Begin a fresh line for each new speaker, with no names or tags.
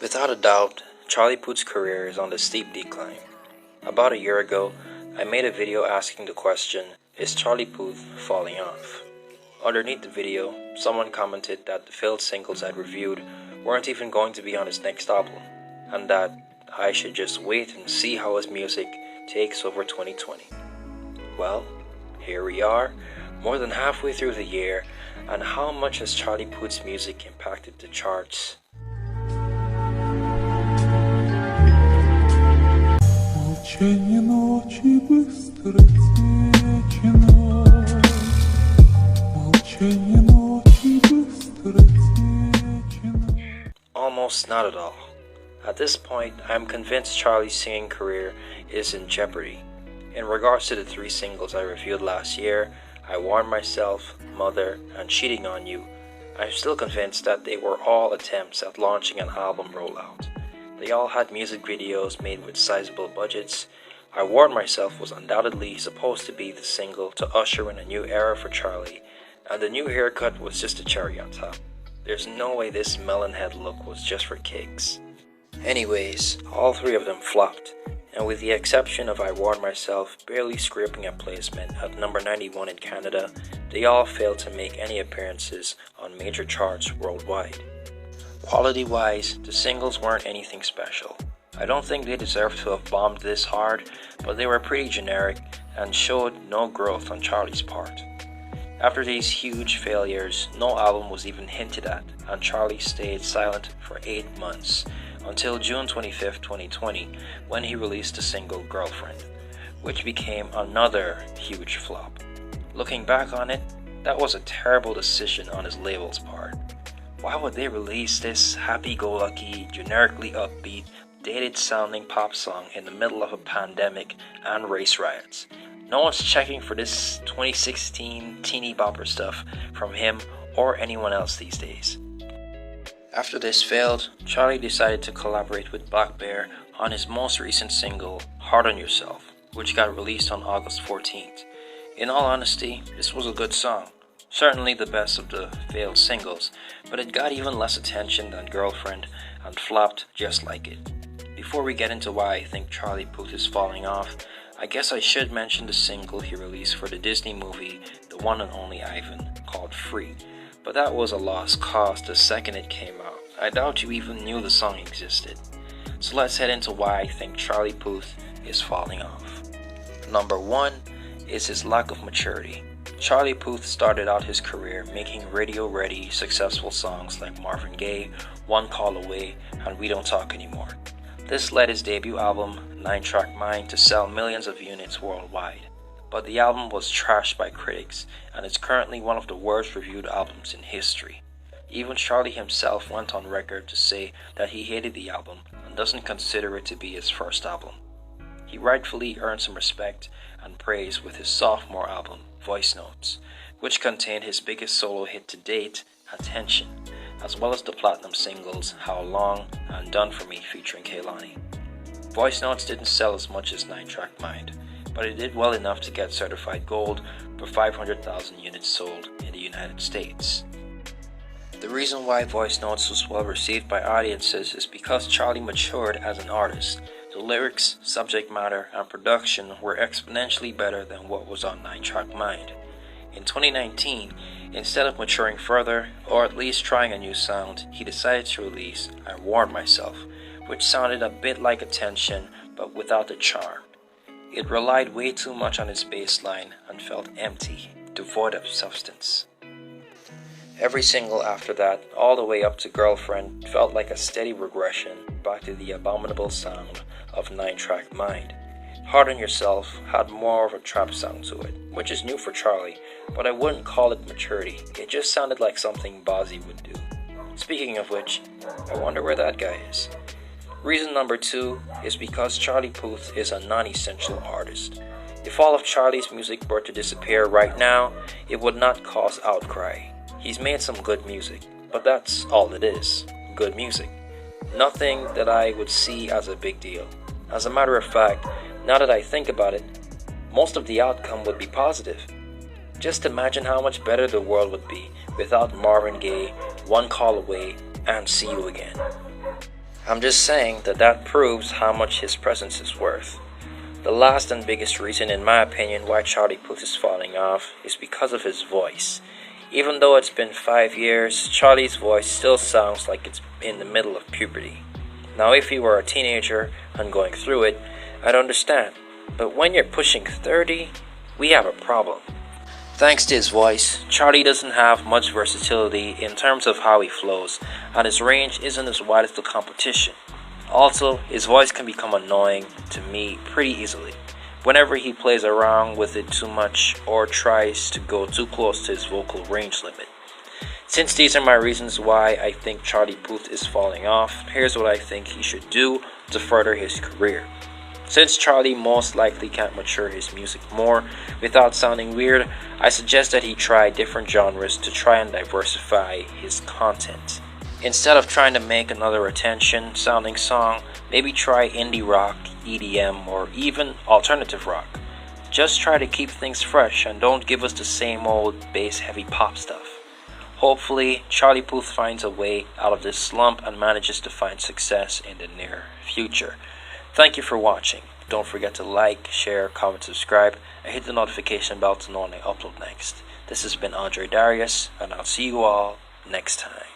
Without a doubt, Charlie Puth's career is on the steep decline. About a year ago, I made a video asking the question, is Charlie Puth falling off? Underneath the video, someone commented that the failed singles I'd reviewed weren't even going to be on his next album, and that I should just wait and see how his music takes over 2020. Well, here we are, more than halfway through the year, and how much has Charlie Puth's music impacted the charts?
Молчание ночи быстро течено, молчание ночи быстро течено.
Almost not at all. At this point, I'm convinced Charlie's singing career is in jeopardy. In regards to the 3 singles I reviewed last year, I Warned Myself, Mother, and Cheating on You, I'm still convinced that they were all attempts at launching an album rollout. They all had music videos made with sizable budgets. I Warned Myself was undoubtedly supposed to be the single to usher in a new era for Charlie, and the new haircut was just a cherry on top. There's no way this melon head look was just for kicks. Anyways, all 3 of them flopped, and with the exception of I Warned Myself barely scraping a placement at number 91 in Canada, they all failed to make any appearances on major charts worldwide. Quality-wise, the singles weren't anything special. I don't think they deserved to have bombed this hard, but they were pretty generic and showed no growth on Charlie's part. After these huge failures, no album was even hinted at, and Charlie stayed silent for 8 months, until June 25, 2020, when he released the single Girlfriend, which became another huge flop. Looking back on it, that was a terrible decision on his label's part. Why would they release this happy-go-lucky, generically upbeat, dated-sounding pop song in the middle of a pandemic and race riots? No one's checking for this 2016 teeny bopper stuff from him or anyone else these days. After this failed, Charlie decided to collaborate with Black Bear on his most recent single, Hard on Yourself, which got released on August 14th. In all honesty, this was a good song. Certainly the best of the failed singles, but it got even less attention than Girlfriend and flopped just like it. Before we get into why I think Charlie Puth is falling off, I guess I should mention the single he released for the Disney movie The One and Only Ivan, called Free, but that was a lost cause the second it came out. I doubt you even knew the song existed. So let's head into why I think Charlie Puth is falling off. Number 1 is his lack of maturity. Charlie Puth started out his career making radio-ready, successful songs like Marvin Gaye, One Call Away, and We Don't Talk Anymore. This led his debut album, 9-Track Mind, to sell millions of units worldwide. But the album was trashed by critics, and is currently one of the worst reviewed albums in history. Even Charlie himself went on record to say that he hated the album and doesn't consider it to be his first album. He rightfully earned some respect and praise with his sophomore album, Voice Notes, which contained his biggest solo hit to date, Attention, as well as the platinum singles How Long and Done For Me featuring Kehlani. Voice Notes didn't sell as much as 9-Track Mind, but it did well enough to get certified gold for 500,000 units sold in the United States. The reason why Voice Notes was well received by audiences is because Charlie matured as an artist. The lyrics, subject matter, and production were exponentially better than what was on 9-Track Mind. In 2019, instead of maturing further, or at least trying a new sound, he decided to release I Warned Myself, which sounded a bit like Attention, but without the charm. It relied way too much on his bass line and felt empty, devoid of substance. Every single after that, all the way up to Girlfriend, felt like a steady regression back to the abominable sound of 9-Track Mind. Hard on Yourself had more of a trap sound to it, which is new for Charlie, but I wouldn't call it maturity. It just sounded like something Bozzy would do. Speaking of which, I wonder where that guy is. Reason number 2 is because Charlie Puth is a non-essential artist. If all of Charlie's music were to disappear right now, it would not cause outcry. He's made some good music, but that's all it is, good music. Nothing that I would see as a big deal. As a matter of fact, now that I think about it, most of the outcome would be positive. Just imagine how much better the world would be without Marvin Gaye, One Call Away, and See You Again. I'm just saying that proves how much his presence is worth. The last and biggest reason, in my opinion, why Charlie Puth is falling off is because of his voice. Even though it's been 5 years, Charlie's voice still sounds like it's in the middle of puberty. Now, if he were a teenager and going through it, I'd understand. But when you're pushing 30, we have a problem. Thanks to his voice, Charlie doesn't have much versatility in terms of how he flows, and his range isn't as wide as the competition. Also, his voice can become annoying to me pretty easily whenever he plays around with it too much or tries to go too close to his vocal range limit. Since these are my reasons why I think Charlie Puth is falling off, here's what I think he should do to further his career. Since Charlie most likely can't mature his music more without sounding weird, I suggest that he try different genres to try and diversify his content. Instead of trying to make another attention sounding song, maybe try indie rock, EDM, or even alternative rock. Just try to keep things fresh and don't give us the same old bass heavy pop stuff. Hopefully, Charlie Puth finds a way out of this slump and manages to find success in the near future. Thank you for watching. Don't forget to like, share, comment, subscribe, and hit the notification bell to know when I upload next. This has been Andre Darius, and I'll see you all next time.